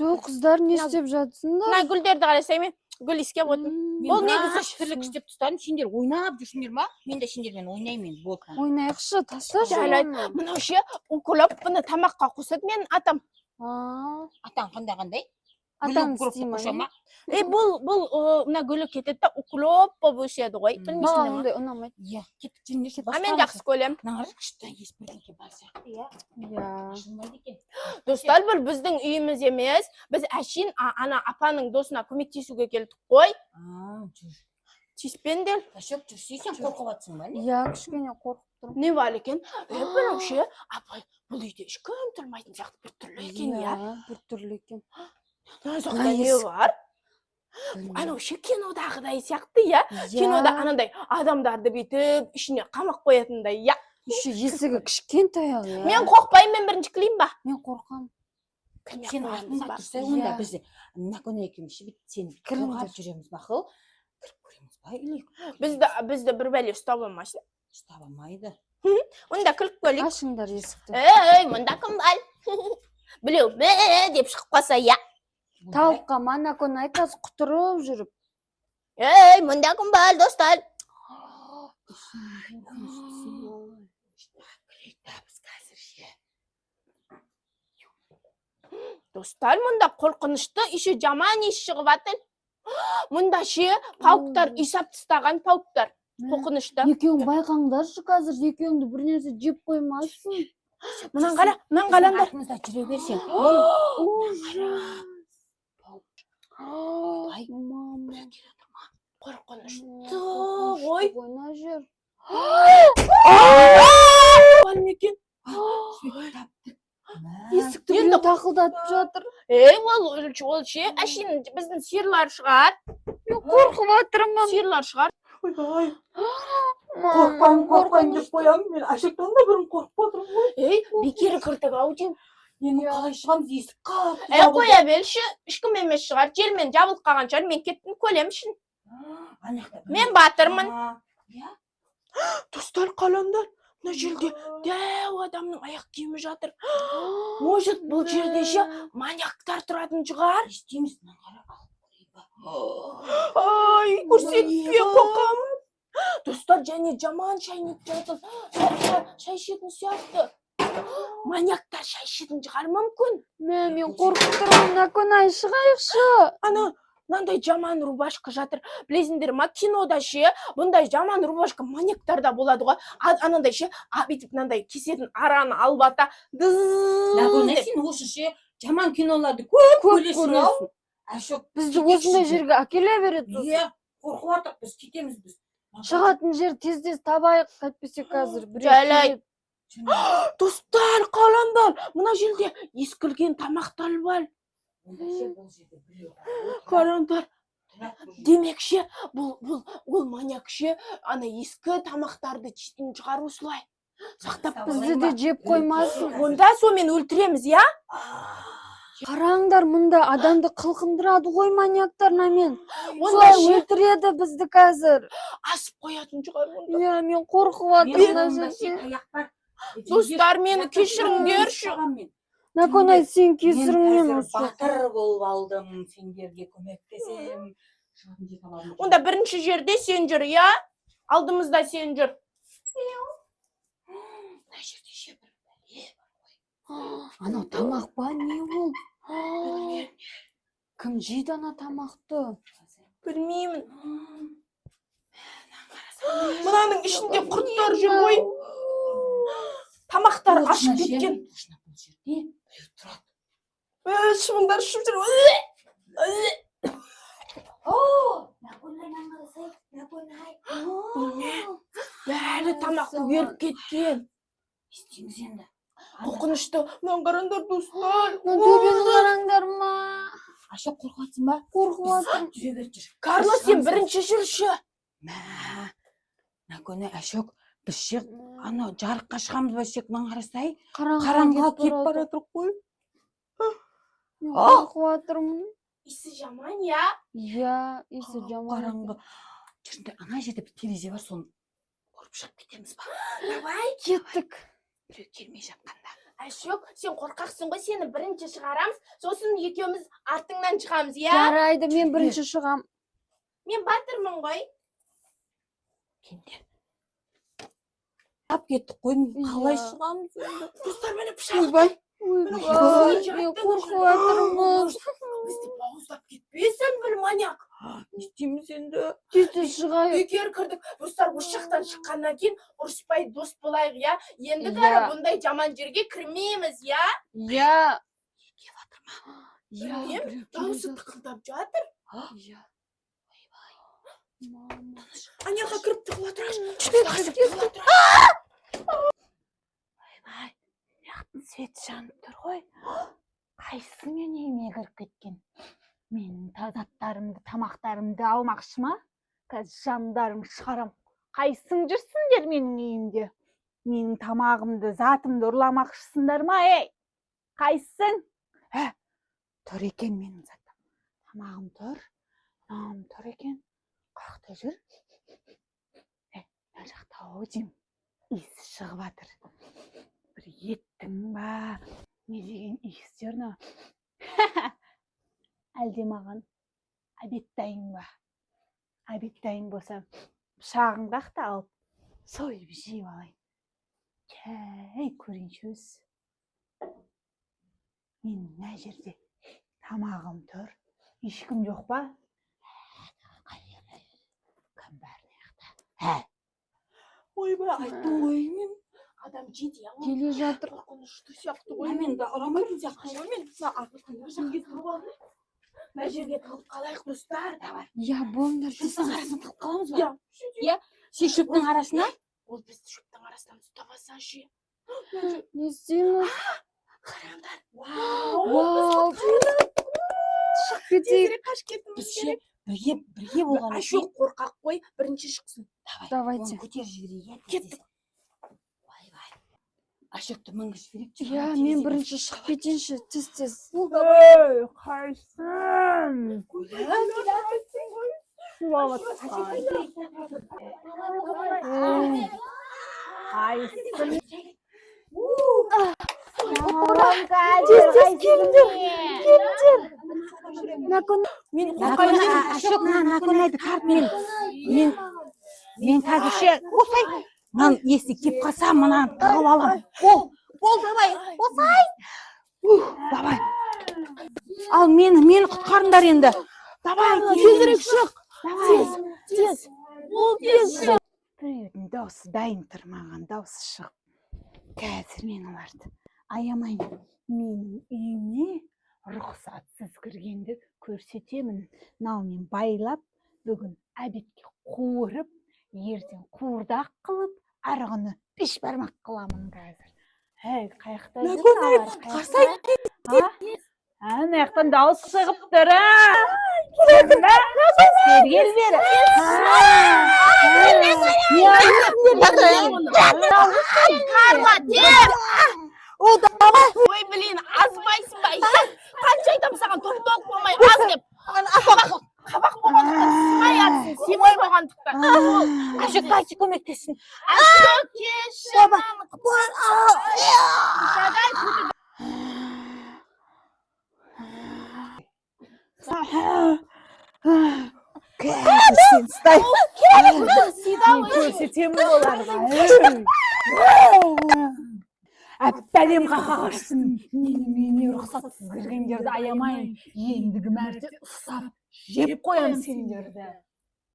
Төө қыздар не істеп жатсыңдар? Мына гүлдерді қарасай мен гүл иіскеп отырмын. Бұл негізі тірлік істеп тұстадым, сендер ойнап жүрсіңдер ма? Мен де сендермен ойнаймын, болған. Ойнайықшы, тасташы. Мынау ше уколап бұны тамаққа қосады мен атам. Атаң қандай? Атаң істеймін. Бұл мына гүлі кетеді да уколап болып өседі ғой. Маған ондай ұнамайды. Иә, кеттік жеңдерші. Мен жақсы көрем. Нағыры күшті ес бірдеңке барса. Иә. Жылмайды екен. Достар, бұл біздің үйіміз емес. Біз әшейін ана апаның досына көмектесуге келдік қой. Жүр. Тиіспендер. Ашық жүрсей, сен қорқып атсың ба? Иә, кішкене қорқып тұрмын. Не бар екен? Бұл ше, апай, бұл үйде ешкім тұрмайтын сияқты бір түрлі екен, иә? Бір түрлі екен. Соқта не бар? Анау ше кинодағыдай сияқты, иә? Кинода анандай адамдарды бүйтіп, ішіне қамақ қоятындай, иә? Еще есігі кішкентай ал, иә? Мен қорқпаймын, мен бірінші кілейін ба? Мен қорқам. Сен артыңда тұрсай, онда бізді Накона екеуміз бит сен қорғап жүреміз мақыл. Кіріп көреміз ба? Бізді бір бәле ұстап алмайсың. Ұстап алмайды. Онда күліп көлік. Ашыңдар есікті. Мұнда кім бар? Білеу, деп шығып қалса, иә? Тауыққа Накона айтасы құтырып жүріп. Мұнда кім бар, достар? Достар, мұнда қорқынышты, еще жаман еш шығып атыр. Мұнда ше пауктар, үйсап тыстаған пауктар. Қорқынышты. Екеуің байқаңдаршы қазір, екеуіңді бір нәрсе жеп қоймасын. Мұнан қалаңдар. Артымызда жүре берсең. Ай, мама. Қорқынышты ғой. Ойна жүр. Қалмекен. Есікті біреу тақылдатып жатыр. Ол ше, әшейін біздің сиырлар шығар. Мен қорқып атырмын. Сиырлар шығар. Қорқпайын деп қоямын. Мен ашықтан да бірін қорқып отырмын ғой. Бекері кірдік ау деймін. Енді қалай шығамыз, есік қап. Қоя берші, ешкім емес шығар. Жермен жабылып қалған шығар, мен кеттім көлем үшін. Мен батырмын. Достар, қаландар. Мына жерде дәу адамның аяқ киімі жатыр. Может, бұл жерде ше маньяктар тұратын шығар? Естейміз, Ай, көрсетпе қоқам. Достар, және жаман шайнек жатыр. Шай ішетін сияқты. Маньяктар шай ішетін шығар мүмкін. Мен қорқып тұрмын, Накона шығайықшы. Мынандай жаман рубашка жатыр. Білесіңдер ма, кинода ше, бұндай жаман рубашка маньяктарда болады ғой. Анандай ше, бүйтіп мынандай кесетін араны алып ата. Накона, сен осы ше, жаман киноларды көп көресің ау. Бізді осындай жерге әкеле береді. Иә, қорқып артық, біз кетеміз біз. Шығатын жер тез қайтпесе қазір. Жайлай. Достар, қаландар. Мына жерде ескілген тамақтар бар. Қараңдар. Демекші, ол маньякшы ана ескі тамақтарды жейтін шығар осылай. Сақтап бізді де жеп қоймасын. Онда сомен өлтіреміз, я? Қараңдар, мұнда адамды қылқындырады ғой маньяктарына мен. Солай өлтіреді бізді қазір. Асып қоятын шығар мұнда. Иә, мен қорқып атырмын. Достар, мені кешіріңдерші. Накона, сен кесіріңнен осы. Мен батыр болып алдым, сендерге көмектесем. Онда бірінші жерде сен жүр, я? Алдымызда сен жүр. Мына жерде ше бір бәле бар ғой. Анау тамақ па, не ол? Кім жейді ана тамақты? Білмеймін. Мынаның ішінде құрттар жүр ғой. Тамақтар ашып кеткен. Шымыңдар ұшып жүр. Бәрі тамақты өріп кеткен. Естеңіз енді. Қорқынышты. Мынаны қараңдар, достар. Төбені қараңдар ма? Ашық қорқып атсың ба? Қорқып атырмын. Жүре бер жүр. Карлос, сен бірінші жүрші. Накона, Ашық, біз шек, ана жарыққа шығамыз ба шек, маған қарасай, Қараңғыға кеп баратыр қой. Қорқып атырмын. Исі жаман, я? Иә, исі жаман. Қараңғы. Жүрінде, ана жерде бір терезе бар, соны көріп шығып кетеміз ба? Давай. Кеттік. Біреу келмей жатқанда. Ашок, сен қорқақсың ғой, сені бірінші шығарамыз, сосын екеуміз артыңнан шығамыз, иә? Жарайды, мен бірінші шығам. Мен батырмын ғой. Кендер. Ап кеттік қой, қалай Иә. шығамыз енді? Достар, мені пышақ. Ойбай. Ойбай, мен қорқып жатырмын. Бізді бауыздап кетпесін, бір маньяк. Не істейміз енді? Тез шығайық. Егер кірдік, достар, осы жақтан шыққаннан кейін ұрыспай дос болайық, иә? Енді Иә. кәрі бұндай жаман жерге кірмейміз, иә? Иә. Білмеймін, дауысы тықылдап жатыр. Иә. Аняға кіріп тығыла тұрайық. Ойбай. Яқтың свет жанып тұр ғой. Қайсы мен үйіме кіріп кеткен? Менің заттарымды, тамақтарымды алмақшы ма? Қазір жандарым шығарам. Қайсың жүрсіңдер менің үйімде? Менің тамағымды, затымды ұрламақшысыңдар ма, ей? Қайсың? Тұр екен менің затым. Тамағым тұр, нағым тұр екен. Қақта жүр. Мына жақта аудим. Иісі шығып жатыр. Бір еттің ба? Не деген иіс жүрні? Әлде маған обед дайын ба? Обед дайын болса, пышағыңды ақта алып, сойып жеп алайын. Кәй, көрейінші өз. Мен мына жерде тамағым тұр. Ешкім жоқ па? Кім бар мына? Ойбай, айттым ғой мен. Адам жейді, иә? Келе жатыр. Қорқынышты сияқты ғой. Мен де ұрамайтын сияқты ғой мен. Мына жерге тығылып қалайық, достар. Иә, болыңдар. Шөптің арасына тығып қаламыз ба? Иә. Иә. Сен шөптің арасына? Ол бізді шөптің арасынан ұстап алса ше. Не істейміз? Қараңдар. Вау. Шығып кетейік. Тезірек қашып кетуіміз Біз керек. бірге болған Ашок қорқақ қой, бірінші шықсын. Давайте. Көтер жіберейік. Кеттік. Ашөкті мінгіш берек. Иә, мен бірінші шығып кетейінші. Тез. Ей, қайсың? Мен қазір ше, осай. Мынан есі кеп қалса, мынаны тығып алам. Бол, давай, осай. Давай. Ал мені құтқарыңдар енді. Давай, тезірек шық. Тез. Ол тез шық. Біреудің даусы дайын тұрмаған, даусы шығып. Қазір мен оларды аямайын. Менің үйіме рұқсатсыз кіргенді көрсетемін. Нау мен байлап, бүгін обедке қуырып, ертең қуырдақ қылып, арғыны пеш бармақ қыламын қазір. Қаяқта жүрсің? Қарсай. Аяқтан дауыс шығып тұр. Келдің бе? Сергел бері. Карла, тез! Ой, блин, азбайсың ба? Қанша айтам саған тоқ болмай, аз деп. Қабақ болғандықтан сымай атсың, семай болғандықтан. Ашық қайсы көмектесін. Ашық кешір. Сен стай. Көрсетемін оларға. Әппәлем қақағашсын. Мене рұқсатсыз кіргендерді аямайын. Ендігі мәрте ұстап жеп қоям сендерді.